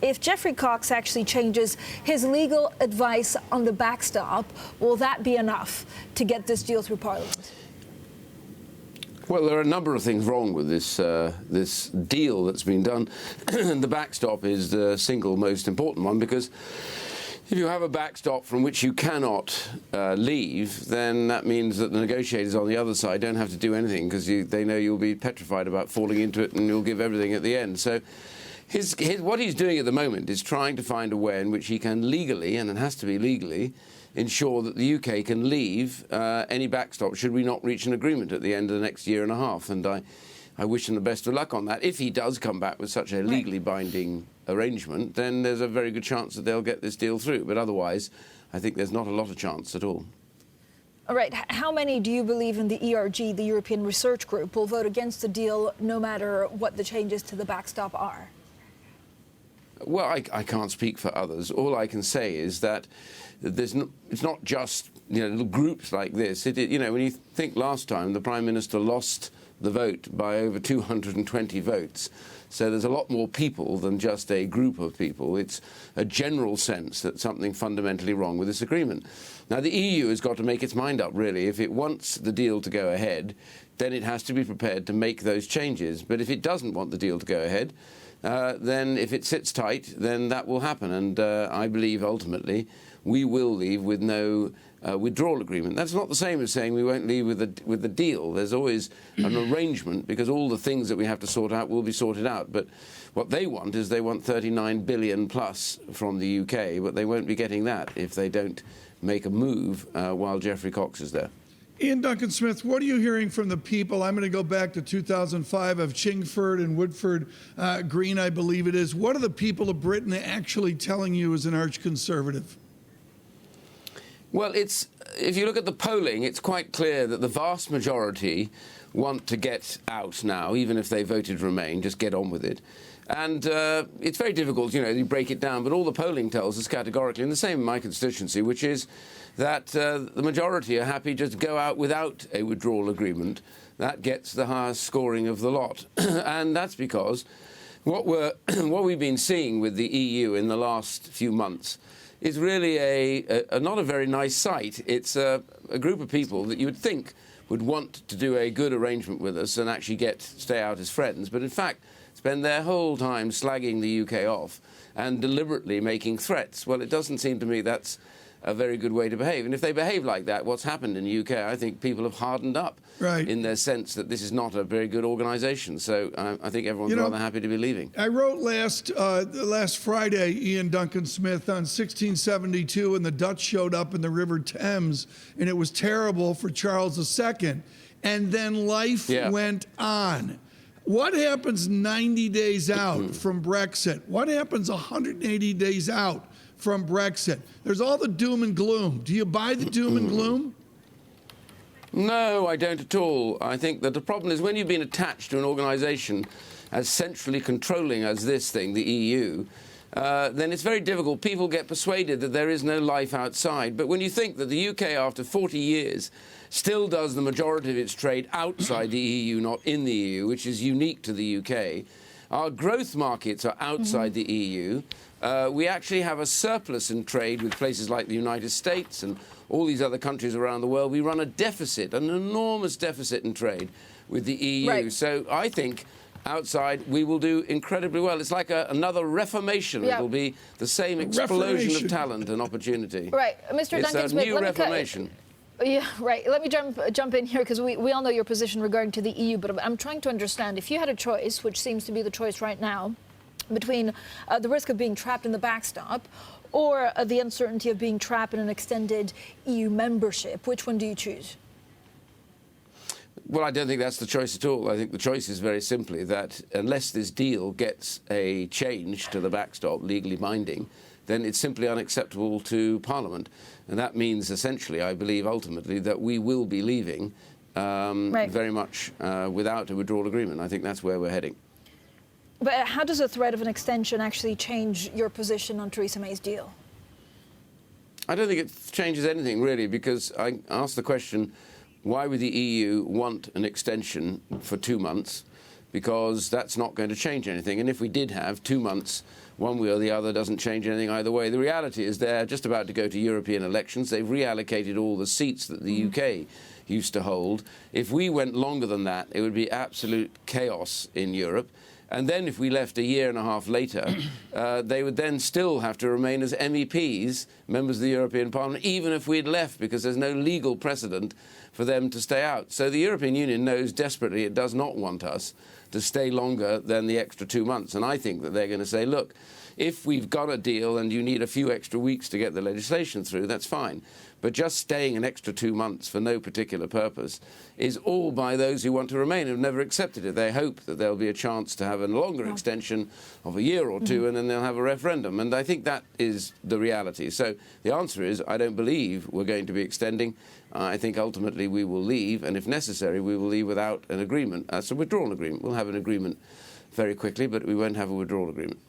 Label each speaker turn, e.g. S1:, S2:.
S1: If Geoffrey Cox actually changes his legal advice on the backstop, will that be enough to get this deal through Parliament?
S2: Well, there are a number of things wrong with this deal that's been done. And the backstop is the single most important one, because if you have a backstop from which you cannot leave, then that means that the negotiators on the other side don't have to do anything, because they know you'll be petrified about falling into it and you'll give everything at the end. So what he's doing at the moment is trying to find a way in which he can legally, and it has to be legally, ensure that the UK can leave any backstop should we not reach an agreement at the end of the next year and a half. And I wish him the best of luck on that. If he does come back with such a legally binding arrangement, then there's a very good chance that they'll get this deal through. But otherwise, I think there's not a lot of chance at all.
S1: All right. How many do you believe in the ERG, the European Research Group, will vote against the deal no matter what the changes to the backstop are?
S2: Well, I can't speak for others. All I can say is that it's not just little groups like this. When you think last time the Prime Minister lost the vote by over 220 votes, so there's a lot more people than just a group of people. It's a general sense that something fundamentally wrong with this agreement. Now, the EU has got to make its mind up, really. If it wants the deal to go ahead, then it has to be prepared to make those changes. But if it doesn't want the deal to go ahead, then if it sits tight, then that will happen. And I believe ultimately we will leave with no withdrawal agreement. That's not the same as saying we won't leave with the deal. There's always an arrangement, because all the things that we have to sort out will be sorted out. But what they want is they want 39 billion plus from the UK, but they won't be getting that if they don't make a move while Geoffrey Cox is there.
S3: Iain Duncan-Smith, what are you hearing from the people? I'm going to go back to 2005 of Chingford and Woodford Green, I believe it is. What are the people of Britain actually telling you as an arch-conservative?
S2: Well, if you look at the polling, it's quite clear that the vast majority want to get out now, even if they voted Remain, just get on with it. And it's very difficult, you break it down, but all the polling tells us categorically, and the same in my constituency, which is that the majority are happy just to go out without a withdrawal agreement. That gets the highest scoring of the lot. And that's because what we've been seeing with the EU in the last few months is really not a very nice sight. It's a group of people that you would think would want to do a good arrangement with us and actually stay out as friends, but in fact spend their whole time slagging the UK off and deliberately making threats. Well, it doesn't seem to me that's a very good way to behave. And if they behave like that, what's happened in the UK, I think people have hardened up in their sense that this is not a very good organisation. So I think everyone's rather happy to be leaving.
S3: I wrote last Friday, Iain Duncan-Smith, on 1672, and the Dutch showed up in the River Thames, and it was terrible for Charles II. And then life went on. What happens 90 days out from Brexit? What happens 180 days out from Brexit? There's all the doom and gloom. Do you buy the doom and gloom?
S2: No, I don't at all. I think that the problem is when you've been attached to an organisation as centrally controlling as this thing, the EU, then it's very difficult. People get persuaded that there is no life outside. But when you think that the UK, after 40 years, still does the majority of its trade outside the EU, not in the EU, which is unique to the UK, our growth markets are outside the EU. We actually have a surplus in trade with places like the United States and all these other countries around the world. We run a deficit, an enormous deficit in trade with the EU. Right. So I think outside we will do incredibly well. It's like another reformation. Yeah. It will be the same explosion of talent and opportunity.
S1: Right. Mr. Duncan-Smith,
S2: it's a new reformation.
S1: Yeah, right. Let me jump in here, because we all know your position regarding to the EU, but I'm trying to understand, if you had a choice, which seems to be the choice right now, between the risk of being trapped in the backstop or the uncertainty of being trapped in an extended EU membership, which one do you choose?
S2: Well, I don't think that's the choice at all. I think the choice is very simply that unless this deal gets a change to the backstop, legally binding, then it's simply unacceptable to Parliament. And that means essentially, I believe, ultimately, that we will be leaving very much without a withdrawal agreement. I think that's where we're heading.
S1: But how does the threat of an extension actually change your position on Theresa May's deal?
S2: I don't think it changes anything, really, because I asked the question, why would the EU want an extension for 2 months? because that's not going to change anything. And if we did have 2 months, one way or the other, doesn't change anything either way. The reality is they're just about to go to European elections. They've reallocated all the seats that the UK used to hold. If we went longer than that, it would be absolute chaos in Europe. And then if we left a year and a half later, they would then still have to remain as MEPs, members of the European Parliament, even if we'd left, because there's no legal precedent for them to stay out. So the European Union knows desperately it does not want us to stay longer than the extra 2 months. And I think that they're going to say, look, if we've got a deal and you need a few extra weeks to get the legislation through, that's fine. But just staying an extra 2 months for no particular purpose is all by those who want to remain and have never accepted it. They hope that there'll be a chance to have a longer extension of a year or two, and then they'll have a referendum. And I think that is the reality. So the answer is, I don't believe we're going to be extending. I think ultimately we will leave, and if necessary, we will leave without an agreement. That's a withdrawal agreement. We'll have an agreement very quickly, but we won't have a withdrawal agreement.